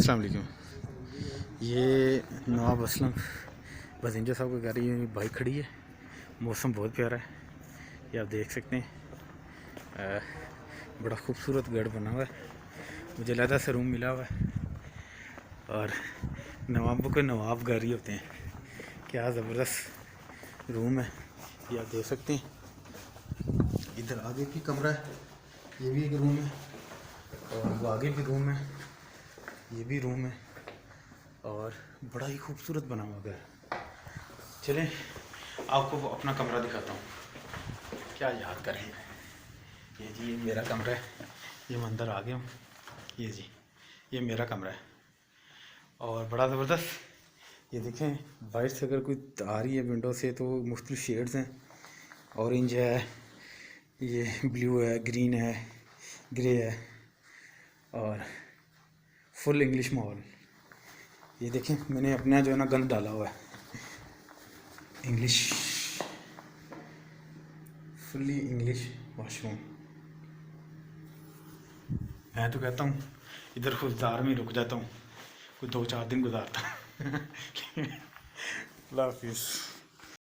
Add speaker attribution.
Speaker 1: अस्सलाम वालेकुम। ये नवाब असलम बजिंजर साहब की गाड़ी बाइक खड़ी है। मौसम बहुत प्यारा है, ये आप देख सकते हैं। बड़ा खूबसूरत गेट बना हुआ है, मुझे लगा से रूम मिला हुआ है। और नवाबों के नवाब गाड़ी होते हैं, क्या ज़बरदस्त रूम है, ये आप देख सकते हैं। इधर आगे भी कमरा है, ये भी एक रूम है, और वो आगे भी रूम है, ये भी रूम है, और बड़ा ही खूबसूरत बना हुआ है। चलें आपको वो अपना कमरा दिखाता हूँ, क्या याद करें। ये जी ये मेरा कमरा है, ये मैं अंदर आ गया हूँ। ये जी ये मेरा कमरा है, और बड़ा ज़बरदस्त। ये देखें, बाहर से अगर कोई आ रही है विंडो से तो मुख्तलिफ शेड्स हैं। ऑरेंज है, ये ब्लू है, ग्रीन है, ग्रे है, और फुल इंग्लिश माहौल। ये देखें, मैंने अपना जो है ना गंद डाला हुआ है, इंग्लिश, फुल्ली इंग्लिश वॉशरूम। मैं तो कहता हूँ इधर खुशदार में रुक जाता हूँ, कोई 2-4 दिन गुजारता हूँ। अल्लाह हाफिज़।